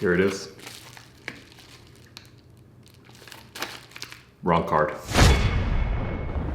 Here it is. Wrong card.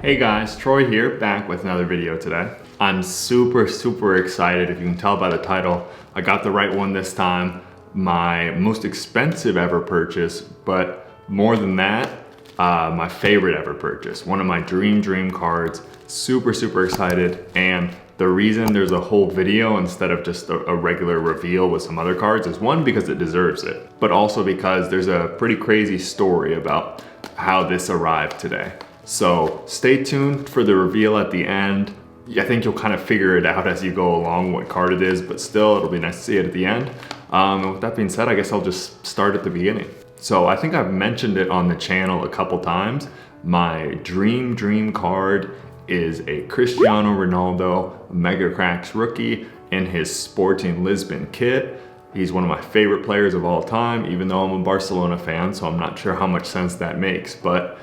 Hey guys, Troy here, back with another video today. I'm super excited. If you can tell by the title, I got the right one this time. My most expensive ever purchase, but more than that, my favorite ever purchase. One of my dream cards. Super excited. And the reason there's a whole video instead of just a regular reveal with some other cards is one, because it deserves it, but also because there's a pretty crazy story about how this arrived today. So stay tuned for the reveal at the end. I think you'll kind of figure it out as you go along what card it is, but still it'll be nice to see it at the end. And with that being said, I guess I'll just start at the beginning. So I think I've mentioned it on the channel a couple times. My dream card is a Cristiano Ronaldo Mega Cracks rookie in his Sporting Lisbon kit. He's one of my favorite players of all time, even though I'm a Barcelona fan, so I'm not sure how much sense that makes, but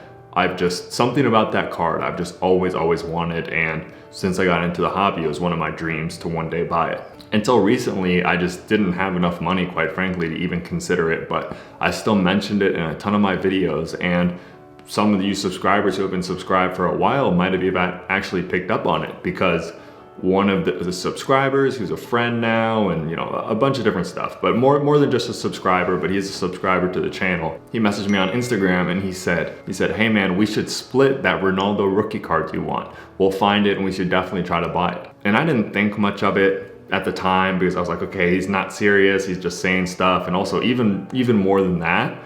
something about that card I've just always wanted, and since I got into the hobby, it was one of my dreams to one day buy it. Until recently, I just didn't have enough money, quite frankly, to even consider it, but I still mentioned it in a ton of my videos, and some of you subscribers who have been subscribed for a while might have even actually picked up on it, because one of the subscribers who's a friend now, and you know, a bunch of different stuff, but more than just a subscriber, but he's a subscriber to the channel. He messaged me on Instagram and he said, hey man, we should split that Ronaldo rookie card you want. We'll find it and we should definitely try to buy it. And I didn't think much of it at the time, because I was like, okay, he's not serious, he's just saying stuff. And also even more than that,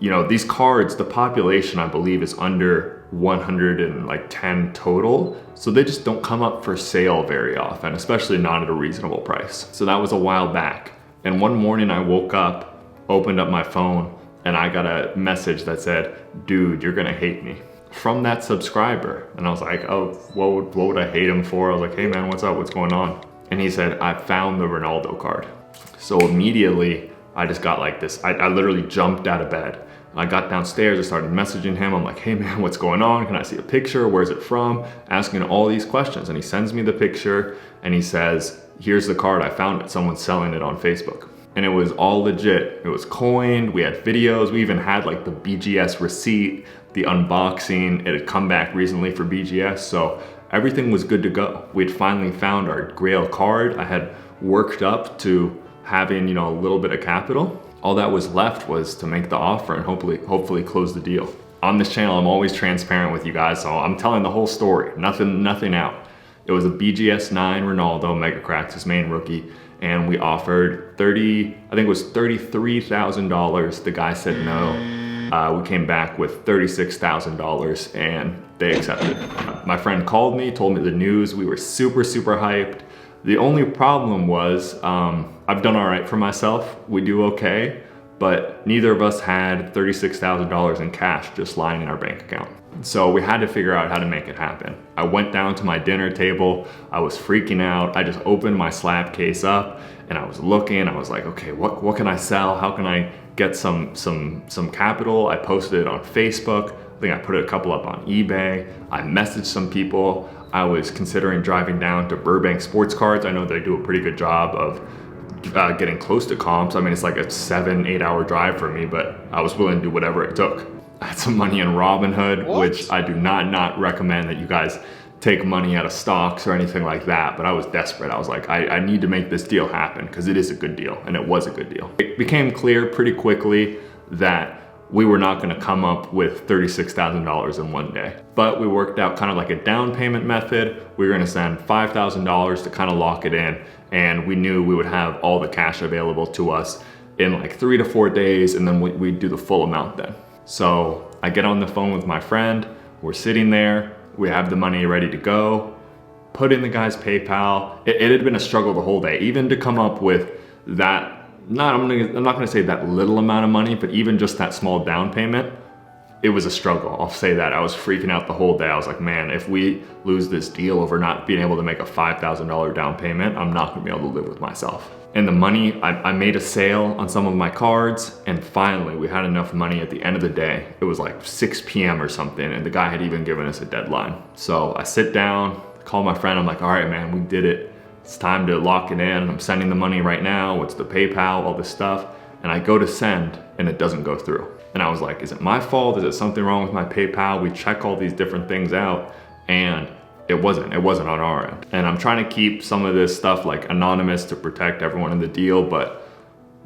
you know, these cards, the population I believe is under 110 total, so they just don't come up for sale very often, especially not at a reasonable price. So that was a while back, and one morning I woke up, opened up my phone, and I got a message that said, dude, you're gonna hate me, from that subscriber. And I was like, oh, what would I hate him for? I was like, hey man, what's up, what's going on? And he said, I found the Ronaldo card. So immediately I just got like this, I literally jumped out of bed. I got downstairs, I started messaging him. I'm like, hey man, what's going on? Can I see a picture? Where's it from? Asking all these questions. And he sends me the picture and he says, here's the card, I found it. Someone's selling it on Facebook. And it was all legit. It was coined, we had videos, we even had like the BGS receipt, the unboxing. It had come back recently for BGS, so everything was good to go. We'd finally found our grail card. I had worked up to having, you know, a little bit of capital. All that was left was to make the offer and hopefully close the deal. On this channel, I'm always transparent with you guys, so I'm telling the whole story, nothing out. It was a BGS 9 Ronaldo Mega Cracks, his main rookie, and we offered $33,000. The guy said no. We came back with $36,000 and they accepted. My friend called me, told me the news. We were super hyped. The only problem was, I've done all right for myself. We do okay, but neither of us had $36,000 in cash just lying in our bank account. So we had to figure out how to make it happen. I went down to my dinner table. I was freaking out. I just opened my slab case up and I was looking. I was like, okay, what can I sell? How can I get some capital? I posted it on Facebook. I think I put a couple up on eBay. I messaged some people. I was considering driving down to Burbank Sports Cards. I know they do a pretty good job of getting close to comps. I mean, it's like a 7-8 hour drive for me, but I was willing to do whatever it took. I had some money in Robinhood, which I do not recommend that you guys take money out of stocks or anything like that, but I was desperate. I was like, I need to make this deal happen because it is a good deal, and it was a good deal. It became clear pretty quickly that we were not gonna come up with $36,000 in one day. But we worked out kind of like a down payment method. We were gonna send $5,000 to kind of lock it in, and we knew we would have all the cash available to us in like 3 to 4 days, and then we'd do the full amount then. So I get on the phone with my friend, we're sitting there, we have the money ready to go, put in the guy's PayPal. It had been a struggle the whole day, even to come up with that, I'm not gonna say that little amount of money, but even just that small down payment, it was a struggle, I'll say that. I was freaking out the whole day. I was like, man, if we lose this deal over not being able to make a $5,000 down payment, I'm not gonna be able to live with myself. And the money, I made a sale on some of my cards, and finally we had enough money at the end of the day. It was like 6 p.m. or something, and the guy had even given us a deadline. So I sit down, call my friend, I'm like, all right, man, we did it. it's time to lock it in. I'm sending the money right now. What's the PayPal, all this stuff. And I go to send and it doesn't go through. And I was like, is it my fault? Is it something wrong with my PayPal? We check all these different things out and it wasn't on our end. And I'm trying to keep some of this stuff like anonymous to protect everyone in the deal, but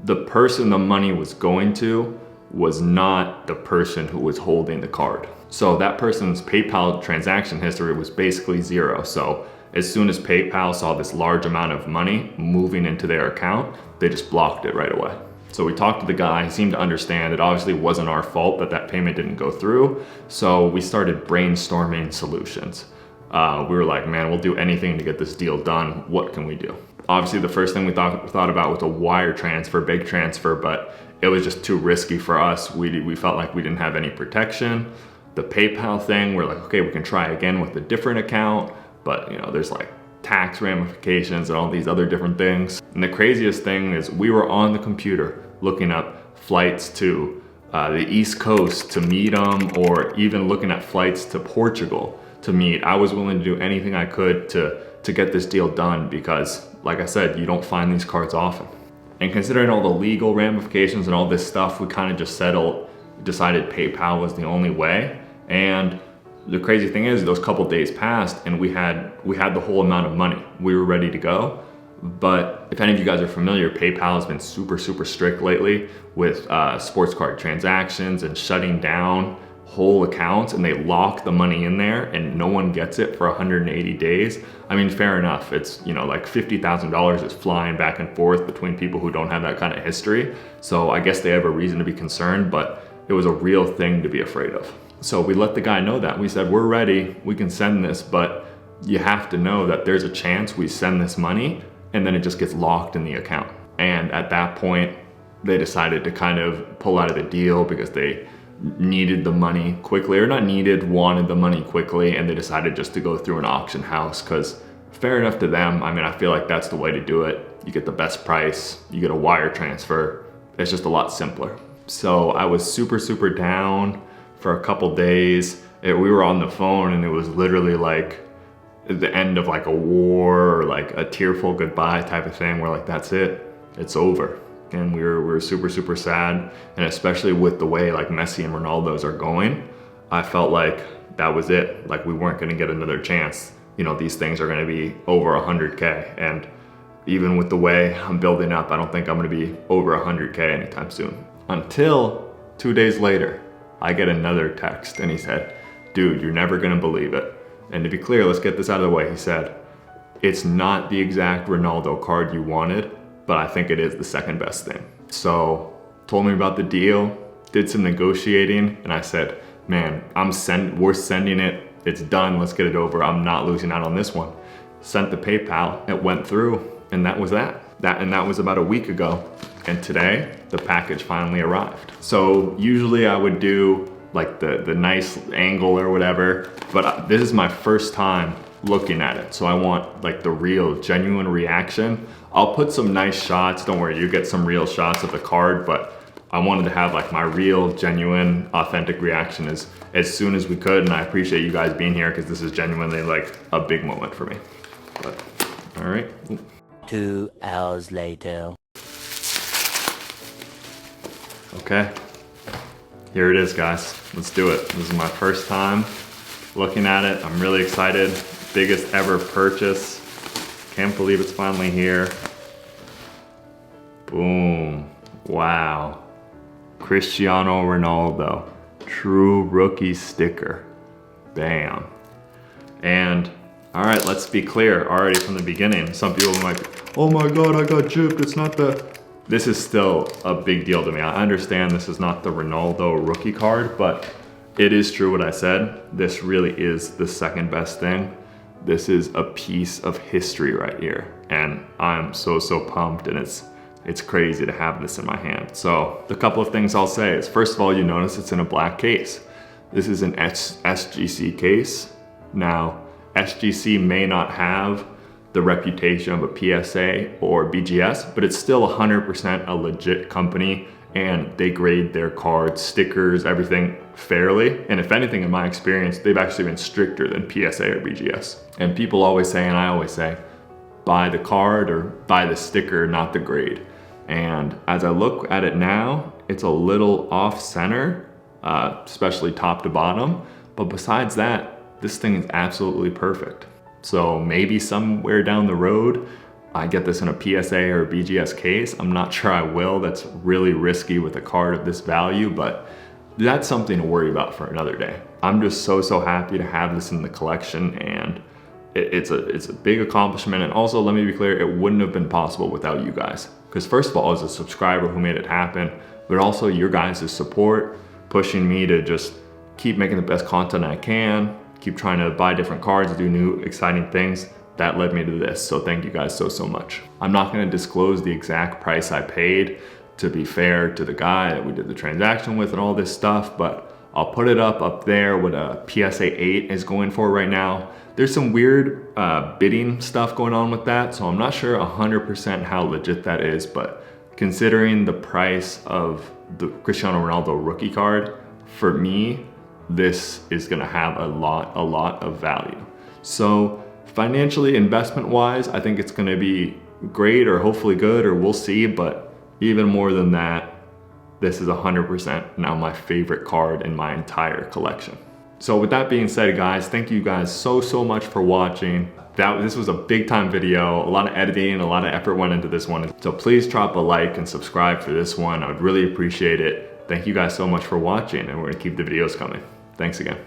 the person the money was going to was not the person who was holding the card. So that person's PayPal transaction history was basically zero. So as soon as PayPal saw this large amount of money moving into their account, they just blocked it right away. So we talked to the guy, he seemed to understand it obviously wasn't our fault that payment didn't go through. So we started brainstorming solutions. We were like, man, we'll do anything to get this deal done. What can we do? Obviously the first thing we thought about was a wire transfer, big transfer, but it was just too risky for us. We felt like we didn't have any protection. The PayPal thing, we're like, okay, we can try again with a different account, but you know, there's like tax ramifications and all these other different things. And the craziest thing is we were on the computer looking up flights to the East Coast to meet them, or even looking at flights to Portugal to meet. I was willing to do anything I could to get this deal done because, like I said, you don't find these cards often. And considering all the legal ramifications and all this stuff, we kind of just decided PayPal was the only way. And the crazy thing is, those couple days passed and we had the whole amount of money. We were ready to go. But if any of you guys are familiar, PayPal has been super, super strict lately with sports card transactions and shutting down whole accounts, and they lock the money in there and no one gets it for 180 days. I mean, fair enough. It's, you know, like $50,000 is flying back and forth between people who don't have that kind of history. So I guess they have a reason to be concerned, but it was a real thing to be afraid of. So we let the guy know that. We said, we're ready, we can send this, but you have to know that there's a chance we send this money and then it just gets locked in the account. And at that point, they decided to kind of pull out of the deal because they needed the money quickly, or not needed, wanted the money quickly, and they decided just to go through an auction house because fair enough to them. I mean, I feel like that's the way to do it. You get the best price, you get a wire transfer. It's just a lot simpler. So I was super, super down for a couple days. We were on the phone and it was literally like the end of like a war or like a tearful goodbye type of thing. We're like, that's it, it's over. And we were super, super sad. And especially with the way like Messi and Ronaldo's are going, I felt like that was it. Like we weren't gonna get another chance. You know, these things are gonna be over 100K. And even with the way I'm building up, I don't think I'm gonna be over 100K anytime soon. Until 2 days later, I get another text and he said, dude, you're never gonna believe it. And to be clear, let's get this out of the way. He said, it's not the exact Ronaldo card you wanted, but I think it is the second best thing. So told me about the deal, did some negotiating, and I said, man, we're sending it, it's done, let's get it over. I'm not losing out on this one. Sent the PayPal, it went through, and that was that. That was about a week ago. And today, the package finally arrived. So usually I would do like the nice angle or whatever, but this is my first time looking at it. So I want like the real, genuine reaction. I'll put some nice shots, don't worry, you get some real shots of the card, but I wanted to have like my real, genuine, authentic reaction as soon as we could, and I appreciate you guys being here because this is genuinely like a big moment for me. But, all right. 2 hours later. Okay, here it is, guys. Let's do it. This is my first time looking at it. I'm really excited. Biggest ever purchase. Can't believe it's finally here. Boom. Wow. Cristiano Ronaldo. True rookie sticker. Bam. And all right, let's be clear already from the beginning. Some people are like, oh my God, I got gypped. It's not the... This is still a big deal to me. I understand this is not the Ronaldo rookie card, but it is true what I said. This really is the second best thing. This is a piece of history right here. And I'm so pumped, and it's crazy to have this in my hand. So the couple of things I'll say is, first of all, you notice it's in a black case. This is an SGC case. Now, SGC may not have the reputation of a PSA or BGS, but it's still 100% a legit company, and they grade their cards, stickers, everything fairly. And if anything, in my experience, they've actually been stricter than PSA or BGS. And people always say, and I always say, buy the card or buy the sticker, not the grade. And as I look at it now, it's a little off center, especially top to bottom. But besides that, this thing is absolutely perfect. So maybe somewhere down the road, I get this in a PSA or a BGS case. I'm not sure I will. That's really risky with a card of this value, but that's something to worry about for another day. I'm just so happy to have this in the collection, and it's a big accomplishment. And also, let me be clear, it wouldn't have been possible without you guys. Because first of all, as a subscriber who made it happen, but also your guys' support, pushing me to just keep making the best content I can, keep trying to buy different cards, do new exciting things. That led me to this, so thank you guys so much. I'm not gonna disclose the exact price I paid to be fair to the guy that we did the transaction with and all this stuff, but I'll put it up there what a PSA 8 is going for right now. There's some weird bidding stuff going on with that, so I'm not sure 100% how legit that is, but considering the price of the Cristiano Ronaldo rookie card, for me, this is gonna have a lot of value. So financially, investment-wise, I think it's gonna be great or hopefully good, or we'll see, but even more than that, this is 100% now my favorite card in my entire collection. So with that being said, guys, thank you guys so much for watching. This was a big time video, a lot of editing, a lot of effort went into this one. So please drop a like and subscribe for this one. I would really appreciate it. Thank you guys so much for watching, and we're gonna keep the videos coming. Thanks again.